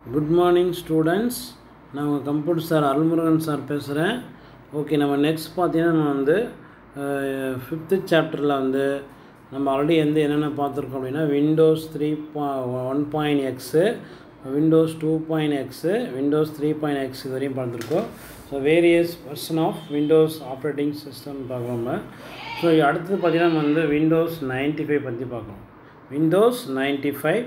Good morning students. நான் உங்கள் computer sir Arulmurugan sir பேசுகிறேன். ஓகே, நம்ம நெக்ஸ்ட் பார்த்தீங்கன்னா நம்ம வந்து ஃபிஃப்த்து சாப்டரில் வந்து நம்ம ஆல்ரெடி என்னென்ன பார்த்துருக்கோம் அப்படின்னா Windows 3.1.x, Windows 2.x, Windows 3.x இது வரையும் பார்த்துருக்கோம். So various version of Windows operating system பார்க்குறோம். ஸோ அடுத்தது பார்த்திங்கன்னா நம்ம வந்து விண்டோஸ் 95 பற்றி பார்க்குறோம். விண்டோஸ் 95.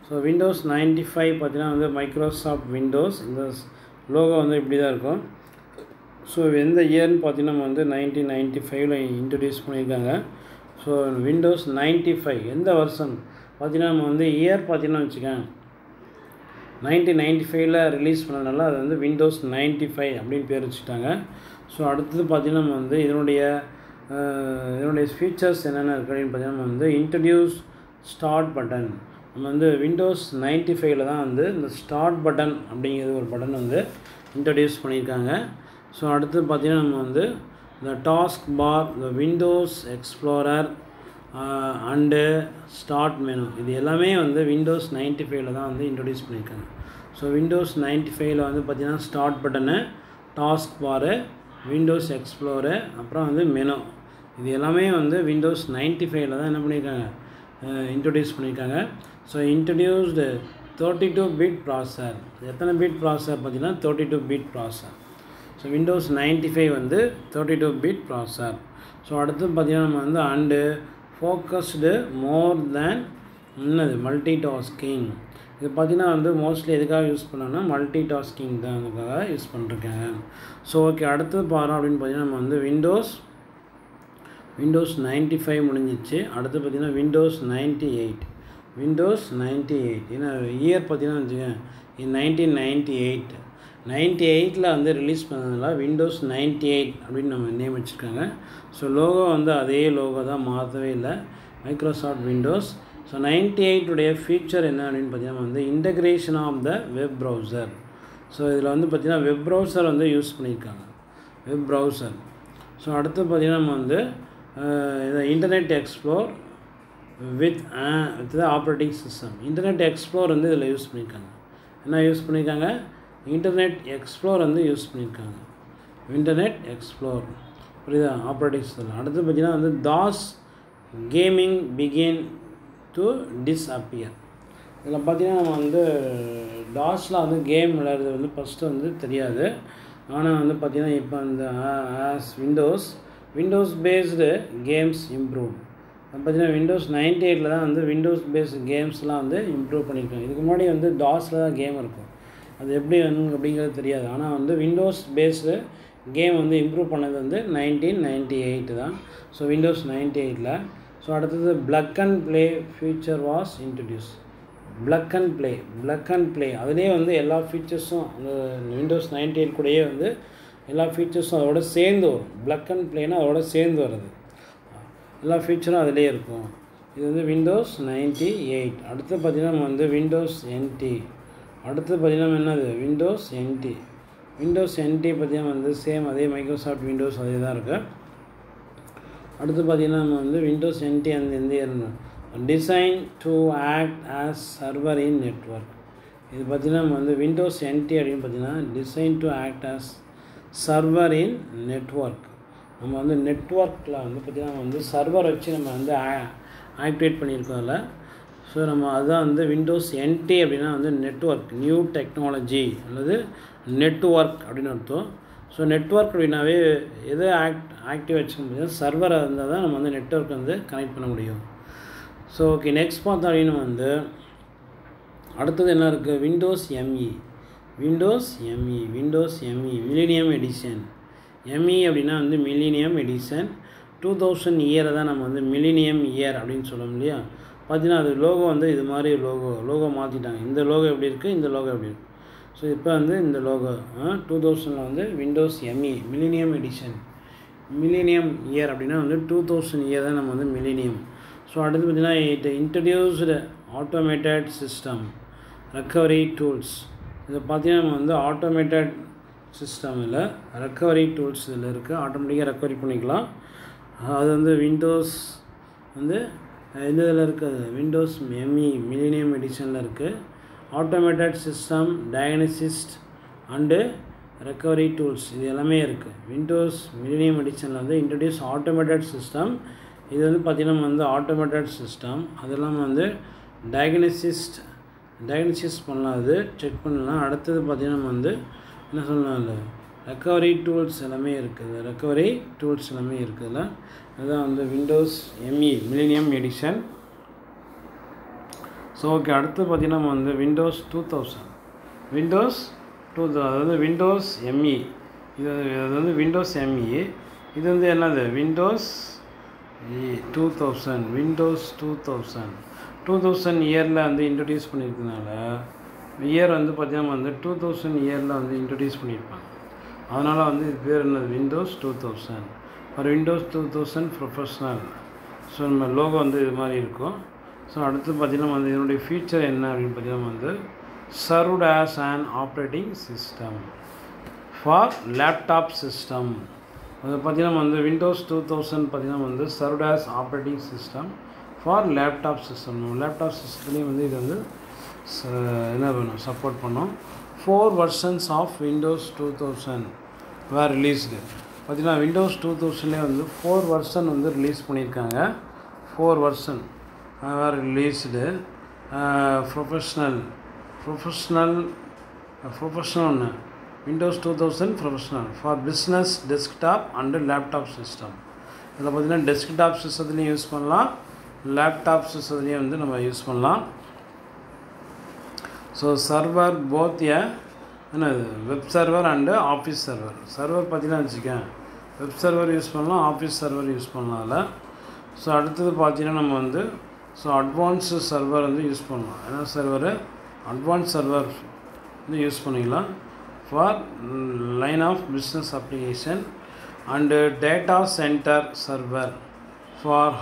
ஸோ விண்டோஸ் 95 பார்த்தீங்கன்னா வந்து மைக்ரோசாஃப்ட் விண்டோஸ், இந்த லோகோ வந்து இப்படி தான் இருக்கும். ஸோ எந்த இயர்னு பார்த்தீங்கன்னா நம்ம வந்து 1995 இன்ட்ரடியூஸ் பண்ணியிருக்காங்க. ஸோ விண்டோஸ் 95 எந்த வருஷன் பார்த்தீங்கன்னா நம்ம வந்து இயர் பார்த்தீங்கன்னா வச்சுக்கேன் 1995 ரிலீஸ் பண்ணதுனால அது வந்து விண்டோஸ் 95 அப்படின்னு பேர் வச்சுட்டாங்க. ஸோ அடுத்தது பார்த்திங்கன்னா நம்ம வந்து இதனுடைய ஃபீச்சர்ஸ் என்னென்ன இருக்குது அப்படின்னு பார்த்தீங்கன்னா நம்ம வந்து இன்ட்ரடியூஸ் ஸ்டார்ட் பட்டன். நம்ம வந்து விண்டோஸ் 95 தான் வந்து இந்த ஸ்டார்ட் பட்டன் அப்படிங்கிறது ஒரு பட்டன் வந்து இன்ட்ரடியூஸ் பண்ணியிருக்காங்க. ஸோ அடுத்து பார்த்திங்கன்னா நம்ம வந்து இந்த டாஸ்க் பார், இந்த Windows explorer and start menu இது எல்லாமே வந்து விண்டோஸ் 95 தான் வந்து இன்ட்ரடியூஸ் பண்ணியிருக்காங்க. ஸோ விண்டோஸ் 95 வந்து பார்த்திங்கன்னா ஸ்டார்ட் பட்டனு, டாஸ்க் பாரு, விண்டோஸ் எக்ஸ்ப்ளோரு, அப்புறம் வந்து மெனு இது எல்லாமே வந்து விண்டோஸ் 95 தான் என்ன பண்ணியிருக்காங்க, இன்ட்ரடியூஸ் பண்ணியிருக்காங்க. So introduced 32 bit processor. எத்தனை பிட் ப்ராசஸர் பார்த்திங்கன்னா 32 பிட் ப்ராசஸர். ஸோ விண்டோஸ் 95 வந்து 32 பிட் ப்ராசஸர். ஸோ அடுத்து பார்த்திங்கன்னா நம்ம வந்து and focused more than multi tasking. இது பார்த்திங்கன்னா வந்து மோஸ்ட்லி எதுக்காக யூஸ் பண்ணோன்னா மல்டி டாஸ்கிங் தான் அதுக்காக யூஸ் பண்ணிருக்காங்க. ஸோ ஓகே, அடுத்தது பாருங்கள் அப்படின்னு பார்த்திங்கன்னா நம்ம வந்து விண்டோஸ் 95 முடிஞ்சிச்சு. அடுத்து பார்த்திங்கன்னா விண்டோஸ் 98. ஏன்னா இயர் பார்த்திங்கன்னா வச்சுக்கேன் 1998 வந்து ரிலீஸ் பண்ணதுனால விண்டோஸ் 98 அப்படின்னு நம்ம நேம் வச்சுருக்காங்க. ஸோ லோகோ வந்து அதே லோகோ தான், மாற்றவே இல்லை, மைக்ரோசாஃப்ட் விண்டோஸ். ஸோ 98 ஃபீச்சர் என்ன அப்படின்னு பார்த்திங்கன்னா வந்து integration of the web browser. So இதில் வந்து பார்த்திங்கன்னா வெப் ப்ரௌசர் வந்து யூஸ் பண்ணியிருக்காங்க, வெப் ப்ரௌசர். ஸோ அடுத்து பார்த்திங்கன்னா நம்ம வந்து இதை internet explore with operating system. Internet explore வந்து இதில் யூஸ் பண்ணியிருக்காங்க. என்ன யூஸ் பண்ணியிருக்காங்க, இன்டர்நெட் எக்ஸ்ப்ளோர் வந்து யூஸ் பண்ணியிருக்காங்க, இன்டர்நெட் எக்ஸ்ப்ளோர், புரியுதா, ஆப்ரேட்டிங் சிஸ்டம். அடுத்து பார்த்திங்கன்னா வந்து DOS gaming begin to disappear. இதில் பார்த்திங்கன்னா நம்ம வந்து டாஸில் வந்து கேம் விளையாடுறது வந்து ஃபஸ்ட்டு வந்து தெரியாது. ஆனால் வந்து பார்த்திங்கன்னா இப்போ இந்த as Windows based games improve பார்த்திங்கன்னா விண்டோஸ் 98 தான் வந்து விண்டோஸ் பேஸ்டு கேம்ஸ்லாம் வந்து இம்ப்ரூவ் பண்ணியிருக்காங்க. இதுக்கு முன்னாடி வந்து டாஸில் தான் கேம் இருக்கும், அது எப்படி அப்படிங்கிறது தெரியாது. ஆனால் வந்து விண்டோஸ் பேஸ்டு கேம் வந்து இம்ப்ரூவ் பண்ணது வந்து 1998 தான். So Windows 98. ஸோ அடுத்தது plug and play future was introduce. Plug and play அதுலேயே வந்து எல்லா ஃபீச்சர்ஸும் அந்த விண்டோஸ் 98 கூடயே வந்து எல்லா ஃபீச்சர்ஸும் அதோட சேர்ந்து வரும். ப்ளக் அண்ட் ப்ளேனால் அதோட சேர்ந்து வருது, எல்லா ஃபீச்சரும் அதிலே இருக்கும். இது வந்து விண்டோஸ் 98. அடுத்து பார்த்திங்கன்னா நம்ம வந்து விண்டோஸ் NT. அடுத்து பார்த்திங்கன்னா என்னது விண்டோஸ் NT பார்த்திங்கன்னா வந்து சேம் அதே மைக்ரோசாஃப்ட் விண்டோஸ் அதே தான் இருக்குது. அடுத்து பார்த்திங்கன்னா நம்ம வந்து விண்டோஸ் NT அந்த எந்த இயர்னு design to act as server in network. இது பார்த்திங்கன்னா நம்ம வந்து விண்டோஸ் NT அப்படின்னு பார்த்திங்கன்னா design to act as server in network. நம்ம வந்து நெட்வொர்க்கில் வந்து பார்த்திங்கன்னா வந்து சர்வர் வச்சு நம்ம வந்து ஆக்டிவேட் பண்ணியிருக்கோம் அதில். ஸோ நம்ம அதுதான் வந்து விண்டோஸ் NT அப்படின்னா வந்து நெட்வொர்க், நியூ டெக்னாலஜி அல்லது நெட்வொர்க் அப்படின்னு அர்த்தம். ஸோ நெட்வொர்க் அப்படின்னாவே எது ஆக்டிவ் வச்சுக்க முடியாது, சர்வரை இருந்தால் தான் நம்ம வந்து நெட்வொர்க் வந்து கனெக்ட் பண்ண முடியும். ஸோ ஓகே, நெக்ஸ்ட் பார்த்தோம் அப்படின்னு வந்து அடுத்தது என்ன இருக்குது, Windows ME millennium edition. ME அப்படின்னா வந்து மில்லினியம் எடிஷன் 2000 இயரை தான் நம்ம வந்து மில்லினியம் இயர் அப்படின்னு சொல்லணும் இல்லையா. பார்த்தீங்கன்னா அது லோகோ வந்து இது மாதிரி லோகோ மாற்றிட்டாங்க. இந்த லோகோ எப்படி இருக்குது, இந்த லோகோ எப்படி இருக்குது. ஸோ இப்போ வந்து இந்த லோகோ 2000 வந்து Windows ME millennium edition. Millennium year அப்படின்னா வந்து 2000 இயர் தான் நம்ம வந்து மில்லினியம். ஸோ அடுத்து பார்த்திங்கன்னா it introduced automated system recovery tools. இதை பார்த்திங்கன்னா நம்ம வந்து ஆட்டோமேட்டட் சிஸ்டமில் ரெக்கவரி டூல்ஸ் இதில் இருக்குது, ஆட்டோமேட்டிக்காக ரெக்கவரி பண்ணிக்கலாம். அது வந்து விண்டோஸ் வந்து இந்த இதில் இருக்குது, விண்டோஸ் ME மில்லினியம் எடிஷனில் இருக்குது. Automated system, diagnostic and recovery tools இது எல்லாமே இருக்குது. விண்டோஸ் மில்லேனியம் எடிஷனில் வந்து இன்ட்ரடியூஸ் ஆட்டோமேட்டட் சிஸ்டம். இது வந்து பார்த்திங்கன்னா வந்து ஆட்டோமேட்டட் சிஸ்டம். அது இல்லாமல் வந்து டயக்னசிஸ் பண்ணலாம், அது செக் பண்ணலாம். அடுத்தது பார்த்திங்கன்னா நம்ம வந்து என்ன சொல்லலாம், இல்லை ரெக்கவரி டூல்ஸ் எல்லாமே இருக்குது. ரெக்கவரி டூல்ஸ் எல்லாமே இருக்குதுல்ல. அதுதான் வந்து Windows ME millennium edition. So okay, அடுத்து பார்த்திங்கன்னா நம்ம வந்து விண்டோஸ் 2000 அதாவது விண்டோஸ் எம்இ. இது வந்து விண்டோஸ் எம்இ. இது வந்து என்னது விண்டோஸ் 2000. விண்டோஸ் 2000 இயரில் வந்து இன்ட்ரடியூஸ் பண்ணியிருக்கனால இயர் வந்து பார்த்திங்கன்னா வந்து 2000 இயரில் வந்து இன்ட்ரடியூஸ் பண்ணியிருப்பாங்க. அதனால் வந்து இது பேர் என்னது விண்டோஸ் 2000 ஒரு விண்டோஸ் 2000 ப்ரொஃபஷ்னல். ஸோ நம்ம லோகோ வந்து இது மாதிரி இருக்கும். ஸோ அடுத்து பார்த்திங்கன்னா வந்து இதனுடைய ஃபீச்சர் என்ன அப்படின்னு பார்த்திங்கன்னா வந்து served as an operating system for laptop system. அது பார்த்திங்கன்னா வந்து விண்டோஸ் 2000 பார்த்திங்கன்னா வந்து served as operating system for laptop system. Laptop சிஸ்டத்துலேயும் வந்து இது வந்து என்ன பண்ணும், சப்போர்ட் பண்ணோம். 4 versions of Windows 2000 were released. பார்த்திங்கன்னா விண்டோஸ் 2000 வந்து 4 வெர்ஷன் வந்து ரிலீஸ் பண்ணியிருக்காங்க. 4 வெர்ஷன் வேர் ரிலீஸ்டு. ப்ரொஃபஷ்னல் ஒன்று Windows 2000 professional for business desktop and laptop system. இதில் பார்த்திங்கன்னா டெஸ்க்டாப் சிஸ்டத்துலேயும் யூஸ் பண்ணலாம், லேப்டாப் சிஸ்டத்துலேயும் வந்து நம்ம யூஸ் பண்ணலாம். ஸோ சர்வர் போத் என்னது web server and office server. Server பார்த்திங்கன்னா வச்சுக்கேன், வெப் சர்வர் யூஸ் பண்ணலாம், ஆஃபீஸ் சர்வர் யூஸ் பண்ணலாம் அதில். ஸோ அடுத்தது பார்த்திங்கன்னா நம்ம வந்து அட்வான்ஸு சர்வர் வந்து யூஸ் பண்ணலாம். ஏன்னா அட்வான்ஸ் சர்வர் வந்து யூஸ் பண்ணிக்கலாம் for line of business application and data centre server for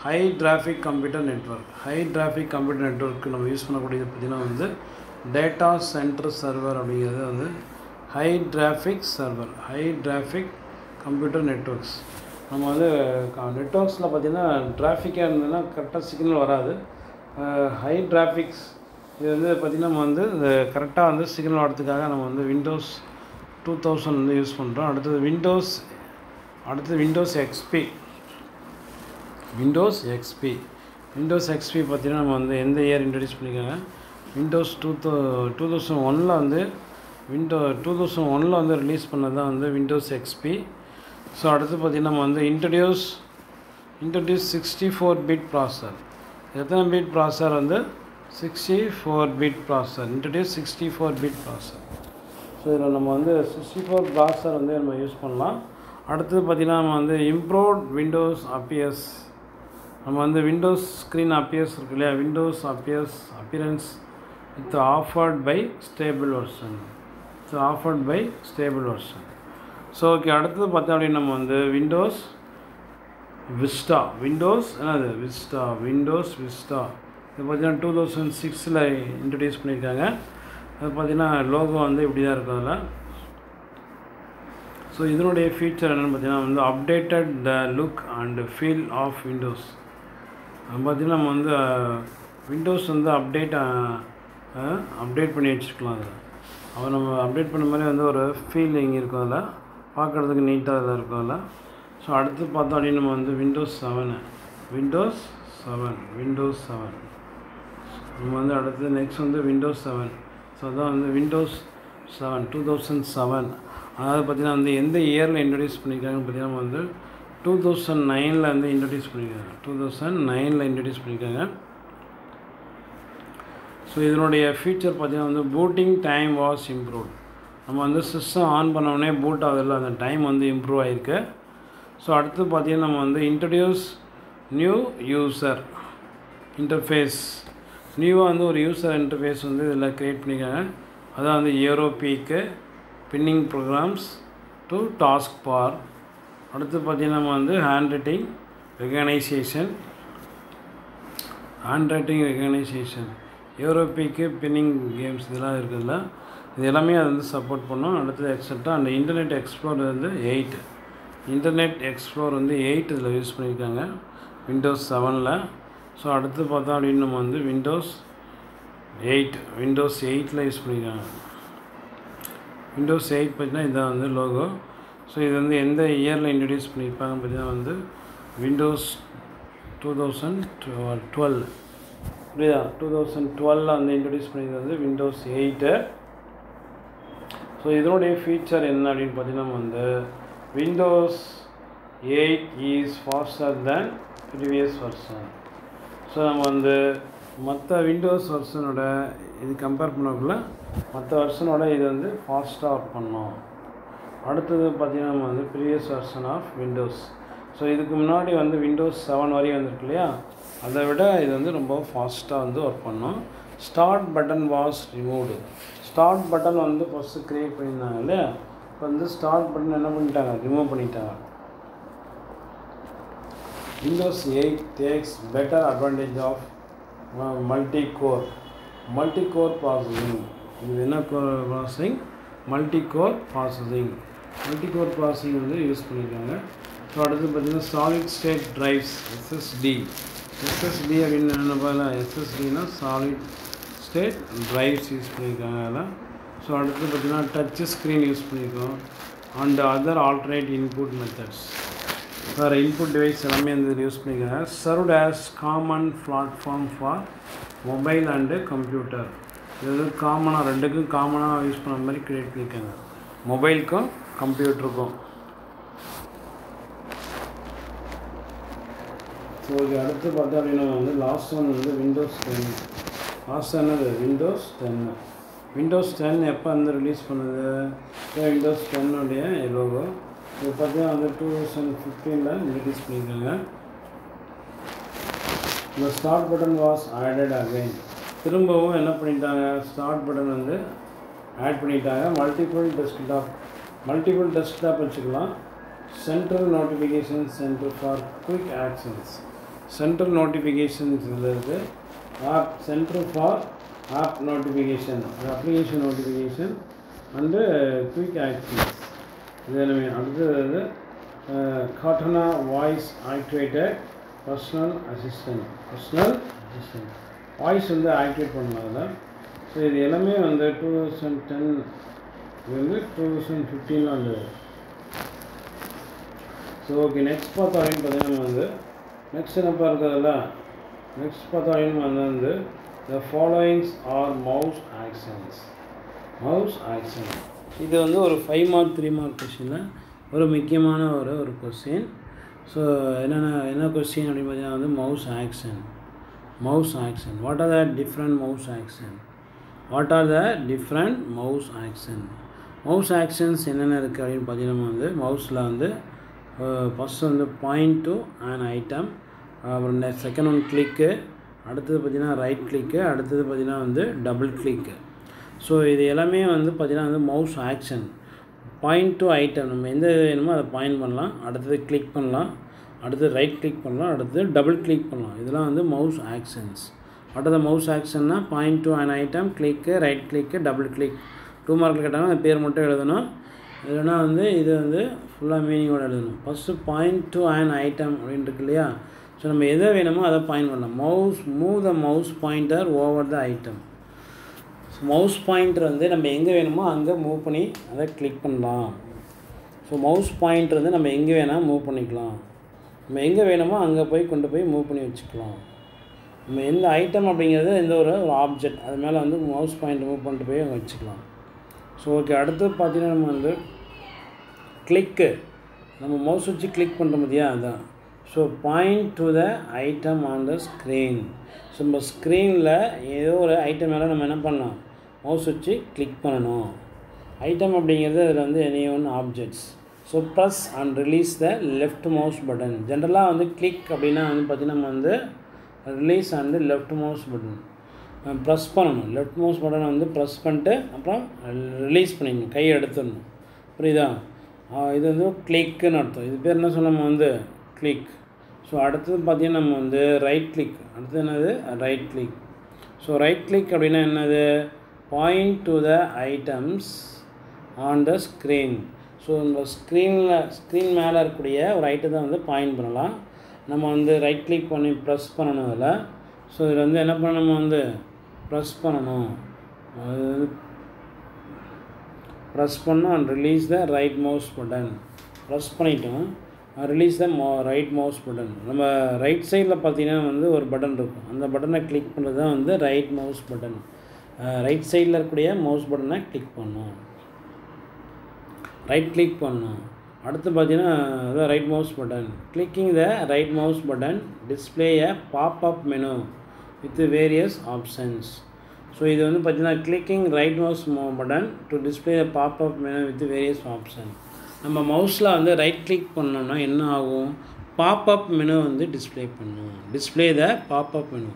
high traffic computer network நம்ம யூஸ் பண்ணக்கூடியது பார்த்திங்கன்னா வந்து டேட்டா சென்டர் சர்வர் அப்படிங்கிறது வந்து ஹை டிராஃபிக் கம்ப்யூட்டர் நெட்வொர்க்ஸ். நம்ம வந்து நெட்வொர்க்ஸில் பார்த்திங்கன்னா டிராஃபிக்காக இருந்ததுன்னா கரெக்டாக சிக்னல் வராது. ஹை டிராஃபிக்ஸ் இது வந்து பார்த்திங்கன்னா நம்ம வந்து கரெக்டாக வந்து சிக்னல் வரதுக்காக நம்ம வந்து விண்டோஸ் 2000 வந்து யூஸ் பண்ணுறோம். அடுத்தது விண்டோஸ் எக்ஸ்பி பார்த்திங்கன்னா நம்ம வந்து எந்த இயர் இன்ட்ரடியூஸ் பண்ணியிருக்காங்க, விண்டோஸ் 2001 வந்து 2001 வந்து ரிலீஸ் பண்ணது தான் வந்து விண்டோஸ் எக்ஸ்பி. ஸோ அடுத்து பார்த்திங்கன்னா நம்ம வந்து இன்ட்ரடியூஸ் 64 பிட் ப்ராசஸர். எத்தனை பிட் ப்ராசஸர் வந்து 64 bit processor. Introduce 64 bit processor. So இதில் நம்ம வந்து 64 ப்ராசஸர் வந்து நம்ம யூஸ் பண்ணலாம். அடுத்தது பார்த்திங்கன்னா நம்ம வந்து இம்ப்ரூவ்ட் விண்டோஸ் அப்பியர்ஸ். நம்ம வந்து விண்டோஸ் ஸ்க்ரீன் அப்பியர்ஸ் இருக்கு இல்லையா, Windows appearance with offered by stable version. So okay, அடுத்தது பார்த்தோம் அப்படின்னா நம்ம வந்து விண்டோஸ் விஸ்டா. இது பார்த்திங்கன்னா 2006 இன்ட்ரடியூஸ் பண்ணியிருக்காங்க. அது பார்த்திங்கன்னா லோகோ வந்து இப்படி தான் இருக்கும் அதில். ஸோ இதனுடைய ஃபீச்சர் என்னென்னு பார்த்திங்கன்னா வந்து updated the look and feel of Windows. பார்த்திங்கன்னா நம்ம வந்து விண்டோஸ் வந்து அப்டேட் பண்ணி வச்சுருக்கலாம். அதில் நம்ம அப்டேட் பண்ண மாதிரி வந்து ஒரு ஃபீலிங் இருக்கும், அதில் பார்க்குறதுக்கு நீட்டாக அதில் இருக்கும் அதில். ஸோ அடுத்து பார்த்தோம் அப்படின்னு நம்ம வந்து விண்டோஸ் 7 நம்ம வந்து அடுத்து நெக்ஸ்ட் வந்து விண்டோஸ் 7. ஸோ அதான் வந்து விண்டோஸ் 7 2007. அதாவது பார்த்திங்கன்னா வந்து எந்த இயரில் இன்ட்ரடியூஸ் பண்ணியிருக்காங்கன்னு பார்த்திங்கன்னா வந்து 2009 வந்து இன்ட்ரடியூஸ் பண்ணியிருக்காங்க. ஸோ இதனுடைய ஃபீச்சர் பார்த்திங்கன்னா வந்து பூட்டிங் டைம் வாஸ் இம்ப்ரூவ்ட். நம்ம வந்து சிஸ்டம் ஆன் பண்ணோடனே பூட் ஆகுதில்ல, அந்த டைம் வந்து இம்ப்ரூவ் ஆகிருக்கு. ஸோ அடுத்து பார்த்திங்கன்னா நம்ம வந்து இன்ட்ரடியூஸ் நியூ யூசர் இன்டர்ஃபேஸ். நியூவாக வந்து ஒரு யூசர் இன்டர்ஃபேஸ் வந்து இதில் க்ரியேட் பண்ணியிருக்காங்க. அதான் வந்து Aero Peek pinning programs to taskbar. அடுத்து பார்த்திங்கன்னா நம்ம வந்து handwriting recognition Aero Peek pinning games இதெல்லாம் இருக்குதுல்ல, இது எல்லாமே அது வந்து சப்போர்ட் பண்ணோம். அடுத்தது எக்ஸெட்ரா அந்த இன்டர்நெட் எக்ஸ்ப்ளோர் வந்து 8 இதில் யூஸ் பண்ணியிருக்காங்க விண்டோஸ் 7. ஸோ அடுத்து பார்த்தோம் அப்படின்னு நம்ம வந்து விண்டோஸ் 8 விண்டோஸ் 8ல் யூஸ் பண்ணியிருக்காங்க. விண்டோஸ் 8 பார்த்தீங்கன்னா இதுதான் வந்து லோகோ. ஸோ இது வந்து எந்த இயரில் இன்ட்ரடியூஸ் பண்ணியிருப்பாங்க பார்த்தீங்கன்னா வந்து விண்டோஸ் 2012 புரியுதா? 2012 வந்து இன்ட்ரடியூஸ் பண்ணியது வந்து விண்டோஸ் 8. ஸோ இதனுடைய ஃபீச்சர் என்ன அப்படின்னு பார்த்தீங்கன்னா வந்து Windows 8 is pastor than previous version. So நம்ம வந்து மற்ற விண்டோஸ் வெர்ஷனோட இது கம்பேர் பண்ணக்குள்ள மற்ற வெர்ஷனோட இது வந்து ஃபாஸ்ட்டாக ஒர்க் பண்ணோம். அடுத்தது பார்த்திங்கன்னா நம்ம வந்து previous version of Windows. So இதுக்கு முன்னாடி வந்து விண்டோஸ் 7 வரையும் வந்துருக்கு இல்லையா, அதை விட இது வந்து ரொம்ப ஃபாஸ்ட்டாக வந்து ஒர்க் பண்ணோம். Start button was removed. Start button வந்து ஃபஸ்ட்டு க்ரியேட் பண்ணியிருந்தாங்க இல்லையா, இப்போ வந்து ஸ்டார்ட் பட்டன் என்ன பண்ணிட்டாங்க, ரிமூவ் பண்ணிட்டாங்க. Windows 8 takes better advantage of multi-core processing. இது என்ன ப்ராசஸிங்? மல்டி-கோர் ப்ராசஸிங் வந்து யூஸ் பண்ணியிருக்காங்க. ஸோ அடுத்து பார்த்திங்கன்னா சாலிட் ஸ்டேட் ட்ரைவ்ஸ் எஸ்எஸ்டி அப்படின்னு என்ன பார்த்தா எஸ்எஸ்டினா சாலிட் ஸ்டேட் ட்ரைவ்ஸ் யூஸ் பண்ணியிருக்காங்க அதில். ஸோ அடுத்து பார்த்திங்கன்னா டச் ஸ்க்ரீன் யூஸ் பண்ணியிருக்கோம். And other alternate input methods, வேறு இன்புட் டிவைஸ் எல்லாமே வந்து யூஸ் பண்ணியிருக்காங்க. Served as common platform for mobile and computer. இது வந்து காமனாக ரெண்டுக்கும் காமனாக யூஸ் பண்ணுற மாதிரி க்ரியேட் பண்ணியிருக்காங்க, மொபைலுக்கும் கம்ப்யூட்டருக்கும். ஸோ இது அடுத்து பார்த்தா அப்படின்னா வந்து லாஸ்ட் ஒன் வந்து விண்டோஸ் 10. லாஸ்ட் என்னது விண்டோஸ் 10 எப்போ வந்து ரிலீஸ் பண்ணுது? விண்டோஸ் 10உடைய லோகோ இது பார்த்தீங்கன்னா வந்து 2015 ரிலீஸ் பண்ணியிருக்காங்க. இந்த start button was added again. திரும்பவும் என்ன பண்ணிட்டாங்க, ஸ்டார்ட் பட்டன் வந்து ஆட் பண்ணிட்டாங்க. மல்டிபிள் டெஸ்க்டாப் வச்சுக்கலாம். Central notification centre for quick actions. Central notifications இதில் இருக்குது. Centre for app notification, application notification and quick actions இது எல்லாமே. அடுத்தது Cortana voice activated personal assistant voice வந்து ஆக்டிவேட் பண்ணலாம் அதில். ஸோ இது எல்லாமே வந்து 2010 இது வந்து 2015 வந்தது. ஸோ ஓகே, நெக்ஸ்ட் பார்த்தா அப்படின்னு பார்த்தீங்கன்னா வந்து நெக்ஸ்ட் என்னப்பா இருக்கிறதில்ல, நெக்ஸ்ட் பார்த்தா அப்படின்னு வந்து த ஃபாலோயிங்ஸ் ஆர் மவுஸ் ஆக்ஷன். இது வந்து ஒரு 5 மார்க் 3 மார்க் கொஸ்டினில் ஒரு முக்கியமான ஒரு கொஸ்டின். ஸோ என்ன கொஸ்டின் அப்படின்னு பார்த்தீங்கன்னா வந்து mouse action. What are the different mouse actions என்னென்ன இருக்குது அப்படின்னு பார்த்தீங்கன்னா வந்து மவுஸில் வந்து ஃபஸ்ட்டு வந்து பாயிண்ட் டு அண்ட் ஐட்டம், அப்புறம் செகண்ட் ஒன் கிளிக்கு, அடுத்தது பார்த்திங்கன்னா ரைட் கிளிக்கு, அடுத்தது பார்த்திங்கன்னா வந்து டபுள் கிளிக்கு. ஸோ இது எல்லாமே வந்து பார்த்திங்கன்னா வந்து mouse action. Point to item, நம்ம எந்த வேணுமோ அதை பாயிண்ட் பண்ணலாம், அடுத்தது கிளிக் பண்ணலாம், அடுத்தது ரைட் கிளிக் பண்ணலாம், அடுத்தது டபுள் கிளிக் பண்ணலாம். இதெல்லாம் வந்து மவுஸ் ஆக்ஷன்ஸ். அடுத்த மவுஸ் ஆக்ஷன்னா point to an item, click, right click, double click. 2 மார்க்கில் கேட்டாங்கன்னா அந்த பேர் மட்டும் எழுதணும். இல்லைனா வந்து இது வந்து ஃபுல்லாக மீனிங்கோடு எழுதணும். First point to an item அப்படின்னு இருக்கு இல்லையா, ஸோ நம்ம எதை வேணுமோ அதை பாயிண்ட் பண்ணலாம். Move the mouse pointer over the item. So mouse pointer வந்து நம்ம எங்கே வேணுமோ அங்கே மூவ் பண்ணி அதை கிளிக் பண்ணலாம். ஸோ மவுஸ் பாயிண்டர் வந்து நம்ம எங்கே வேணால் மூவ் பண்ணிக்கலாம். நம்ம எங்கே வேணுமோ அங்கே கொண்டு போய் மூவ் பண்ணி வச்சுக்கலாம். நம்ம எந்த ஐட்டம் அப்படிங்கிறது எந்த ஒரு ஆப்ஜெக்ட் அது மேலே வந்து மவுஸ் பாயிண்ட் மூவ் பண்ணிட்டு போய் அங்கே வச்சுக்கலாம். ஸோ ஓகே, அடுத்து பார்த்தீங்கன்னா நம்ம வந்து கிளிக்கு, நம்ம மவுஸ் வச்சு கிளிக் பண்ணுற மாதிரியா அதுதான். So point to the item on the screen. So நம்ம ஸ்க்ரீனில் ஏதோ ஒரு ஐட்டம் மேலே நம்ம என்ன பண்ணலாம், மவுஸ் வச்சு கிளிக் பண்ணணும். ஐட்டம் அப்படிங்கிறது அதில் வந்து any one objects. So press and release the left mouse button. ஜென்ரலாக வந்து கிளிக் அப்படின்னா வந்து பார்த்திங்கன்னா நம்ம வந்து release and left mouse button press பண்ணணும். லெஃப்ட் மவுஸ் பட்டனை வந்து ப்ரெஸ் பண்ணிட்டு அப்புறம் ரிலீஸ் பண்ணிடணும், கையை எடுத்துடணும். புரியுதா? இது வந்து கிளிக்குன்னு அர்த்தம். இது பேர் என்ன சொல்லணும் வந்து கிளிக். ஸோ அடுத்தது பார்த்திங்கன்னா நம்ம வந்து ரைட் கிளிக். அடுத்தது என்னது right click. So right click அப்படின்னா என்னது, point to the items on the screen. So இந்த ஸ்க்ரீன் மேலே இருக்கக்கூடிய ஒரு ஐட்டத்தை வந்து பாயிண்ட் பண்ணலாம். நம்ம வந்து ரைட் கிளிக் பண்ணி ப்ரெஸ் பண்ணணும் அதில். ஸோ இதில் வந்து என்ன பண்ணணும், நம்ம வந்து ப்ரெஸ் பண்ணணும். அது ப்ரெஸ் பண்ணோம் and release the right mouse button. Press பண்ணிட்டோம், release the right mouse button. நம்ம ரைட் சைடில் பார்த்தீங்கன்னா வந்து ஒரு பட்டன் இருக்கும், அந்த பட்டனை கிளிக் பண்ணுறது தான் வந்து ரைட் மவுஸ் பட்டன். ரைட் சைடில் இருக்கக்கூடிய மவுஸ் பட்டனை கிளிக் பண்ணோம், ரைட் கிளிக் பண்ணோம். அடுத்து பார்த்தீங்கன்னா அதான் right mouse button. Clicking the right mouse button display a pop-up menu with various options. So இது வந்து பார்த்தீங்கன்னா clicking right mouse button to display a pop-up menu with various option. நம்ம மவுஸில் வந்து ரைட் கிளிக் பண்ணோம்னா என்ன ஆகும், பாப்அப் மெனு வந்து display பண்ணும், டிஸ்பிளே த பாப்அப் மெனு.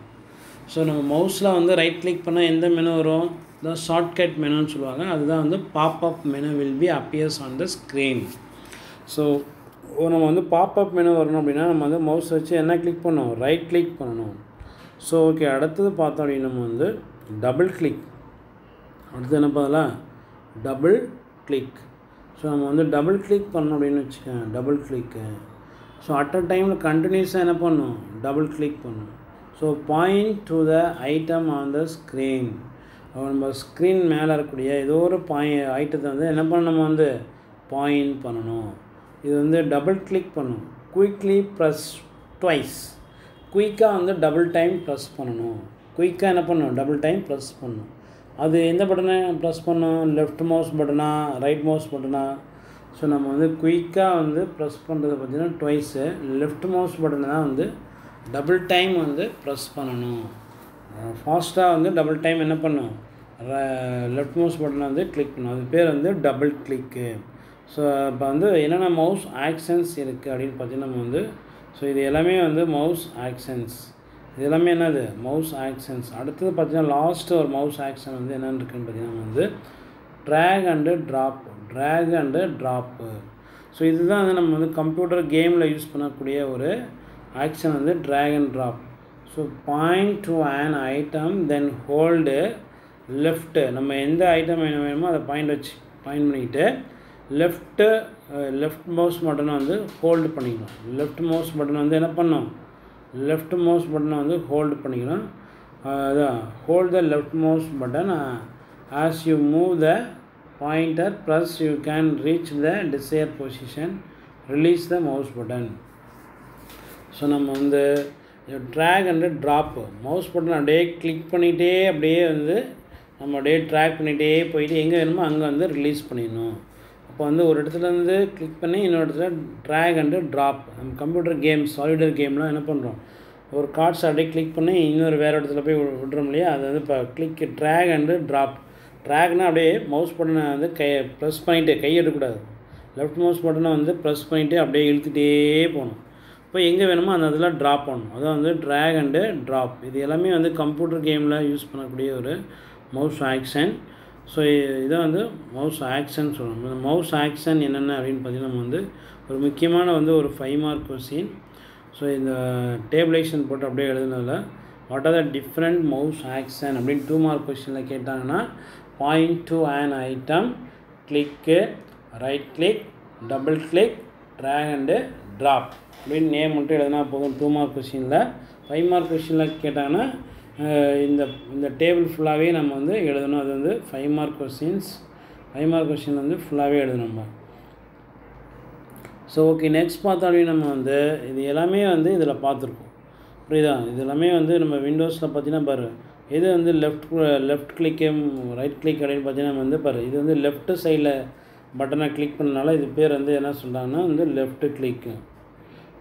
ஸோ நம்ம மவுஸில் வந்து ரைட் கிளிக் பண்ணால் எந்த மெனு வரும், இந்த ஷார்ட்கட் மெனுன்னு சொல்லுவாங்க, அதுதான் வந்து pop-up menu will be appears on the screen. So நம்ம வந்து பாப்அப் மெனு வரணும் அப்படின்னா நம்ம வந்து மவுஸ் வச்சு என்ன கிளிக் பண்ணணும், ரைட் கிளிக் பண்ணணும். ஸோ ஓகே, அடுத்தது பார்த்தோம் அப்படின்னா நம்ம வந்து டபுள் கிளிக். அடுத்து என்ன பார்த்தலாம், டபுள் கிளிக். ஸோ நம்ம வந்து டபுள் கிளிக் பண்ணோம் அப்படின்னு வச்சுக்கேன், டபுள் கிளிக்கு. ஸோ அட் அ டைமில் கண்டினியூஸாக என்ன பண்ணணும், டபுள் கிளிக் பண்ணணும். So point to the item on the screen. நம்ம ஸ்க்ரீன் மேலே இருக்கக்கூடிய ஏதோ ஒரு ஐட்டத்தை வந்து என்ன பண்ணணும், நம்ம வந்து பாயிண்ட் பண்ணணும். இது வந்து டபுள் கிளிக் பண்ணணும். Quickly press twice. குயிக்காக வந்து டபுள் டைம் ப்ரெஸ் பண்ணணும். குயிக்காக என்ன பண்ணணும், டபுள் டைம் ப்ரெஸ் பண்ணணும். அது எந்த பட்டனை ப்ரெஸ் பண்ணணும், லெஃப்ட் மவுஸ் பட்டனா ரைட் மவுஸ் பட்டனா. ஸோ நம்ம வந்து குயிக்காக வந்து ப்ரெஸ் பண்ணுறது பார்த்திங்கன்னா ட்வைஸு. லெஃப்ட் மவுஸ் பட்டனை தான் வந்து டபுள் டைம் வந்து ப்ரெஸ் பண்ணணும். ஃபாஸ்ட்டாக வந்து டபுள் டைம் என்ன பண்ணணும், லெஃப்ட் மவுஸ் பட்டனை வந்து கிளிக் பண்ணணும். அது பேர் வந்து டபுள் கிளிக்கு. ஸோ இப்போ வந்து என்னென்ன மவுஸ் ஆக்ஷன்ஸ் இருக்குது அப்படின்னு பார்த்தீங்கன்னா நம்ம வந்து ஸோ இது எல்லாமே வந்து மவுஸ் ஆக்ஷன்ஸ். இது எல்லாமே என்னது, மவுஸ் ஆக்ஷன்ஸ். அடுத்தது பார்த்தீங்கன்னா லாஸ்ட்டு ஒரு மவுஸ் ஆக்ஷன் வந்து என்னென்னு இருக்குன்னு பார்த்தீங்கன்னா வந்து drag and drop. Drag and drop. So இதுதான் வந்து நம்ம வந்து கம்ப்யூட்டர் கேமில் யூஸ் பண்ணக்கூடிய ஒரு ஆக்ஷன் வந்து drag and drop. So point to on item then hold left. நம்ம எந்த ஐட்டம் வேணுமோ அதை பாயிண்ட் பண்ணிக்கிட்டு லெஃப்ட் மவுஸ் பட்டனை வந்து ஹோல்டு பண்ணிக்கணும். லெஃப்ட் மவுஸ் பட்டனை வந்து என்ன பண்ணணும், லெஃப்ட் மவுஸ் பட்டனை வந்து ஹோல்டு பண்ணிக்கணும். அதான் hold the left mouse button as you move the pointer plus you can reach the desire position. Release the mouse button. So நம்ம வந்து drag and drop. Mouse button அப்படியே கிளிக் பண்ணிகிட்டே அப்படியே வந்து நம்ம அப்படியே ட்ராக் பண்ணிகிட்டே போயிட்டு எங்கே வேணுமோ அங்கே வந்து ரிலீஸ் பண்ணிடணும். அப்போ வந்து ஒரு இடத்துலேருந்து கிளிக் பண்ணி இன்னொரு இடத்துல ட்ராக் அண்டு ட்ராப். நம்ம கம்ப்யூட்டர் கேம்ஸ் சாலிடர் கேம்லாம் என்ன பண்ணுறோம், ஒரு கார்ட்ஸ் அப்படியே கிளிக் பண்ணி இன்னொரு வேறு இடத்துல போய் விட்றோம் இல்லையா, அது வந்து இப்போ கிளிக் ட்ராக் அண்டு ட்ராப். ட்ராக்னால் அப்படியே மவுஸ் பட்டனை வந்து ப்ரெஸ் பண்ணிவிட்டு கையெடுக்கக்கூடாது, லெஃப்ட் மவுஸ் பட்டனை வந்து ப்ரெஸ் பண்ணிவிட்டு அப்படியே இழுத்துகிட்டே போகணும். இப்போ எங்கே வேணுமோ அந்த இதில் ட்ராப் பண்ணணும். அதான் வந்து ட்ராக் அண்டு ட்ராப். இது எல்லாமே வந்து கம்ப்யூட்டர் கேமில் யூஸ் பண்ணக்கூடிய ஒரு மவுஸ் ஆக்ஷன். ஸோ இதை வந்து மவுஸ் ஆக்ஷன் சொல்லணும். இந்த மவுஸ் ஆக்ஷன் என்னென்ன அப்படின்னு பார்த்திங்கன்னா நம்ம வந்து ஒரு முக்கியமான வந்து ஒரு 5 மார்க் கொஸ்டின். ஸோ இந்த டேபிளேஷன் போட்டு அப்படியே எழுதுனதில் what are the different mouse action அப்படின்னு 2 மார்க் கொஸ்டினில் கேட்டாங்கன்னா point to on item, click, right click, double click, drag and drop அப்படின்னு நேம் மட்டும் எழுதினா போதும் 2 மார்க் கொஸ்டினில். 5 மார்க் கொஸ்டினில் கேட்டாங்கன்னா இந்த டேபிள் ஃபுல்லாகவே நம்ம வந்து எழுதணும். அது வந்து 5 மார்க் கொஸ்டின்ஸ். 5 மார்க் கொஸ்டின் வந்து ஃபுல்லாகவே எழுதணும் நம்ம. ஸோ ஓகே, நெக்ஸ்ட் பார்த்தோம் அப்படின்னு நம்ம வந்து இது எல்லாமே வந்து இதில் பார்த்துருக்கோம், புரியுதா. இது எல்லாமே வந்து நம்ம விண்டோஸில் பார்த்தீங்கன்னா பாரு, எது வந்து லெஃப்ட் கிளிக்கு ரைட் கிளிக் அப்படின்னு பார்த்தீங்கன்னா நம்ம வந்து பாரு, இது வந்து லெஃப்ட் சைடில் பட்டனை கிளிக் பண்ணனால இது பேர் வந்து என்ன சொல்கிறாங்கன்னா வந்து லெஃப்ட் கிளிக்கு,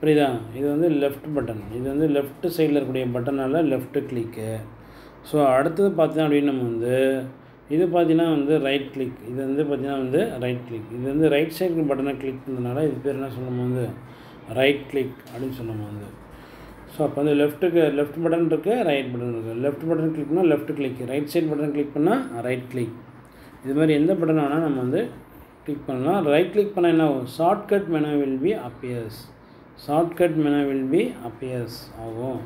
புரியுதா. இது வந்து லெஃப்ட் பட்டன், இது வந்து லெஃப்ட் சைடில் இருக்கக்கூடிய பட்டனால் லெஃப்ட் கிளிக்கு. ஸோ அடுத்தது பார்த்தீங்கன்னா அப்படின்னு நம்ம வந்து இது பார்த்தீங்கன்னா வந்து ரைட் கிளிக். இது வந்து பார்த்தீங்கன்னா வந்து ரைட் கிளிக். இது வந்து ரைட் சைடு பட்டனை கிளிக் பண்ணுறதுனால இது பேர் என்ன சொல்லணும் வந்து ரைட் கிளிக் அப்படின்னு சொல்லணும் வந்து. ஸோ அப்போ வந்து லெஃப்ட் பட்டன் இருக்குது, ரைட் பட்டன் இருக்குது. லெஃப்ட் பட்டன் கிளிக் பண்ணால் left click, right side button click பண்ணால் ரைட் கிளிக். இது மாதிரி எந்த பட்டன் வேணால் நம்ம வந்து கிளிக் பண்ணலாம். ரைட் கிளிக் பண்ணால் என்ன ஆகும், shortcut menu will be appears. Shortcut menu will be appears ஆகும்.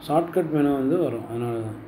ஷார்ட்கட் மெனு வந்து வரும், அதனால தான்.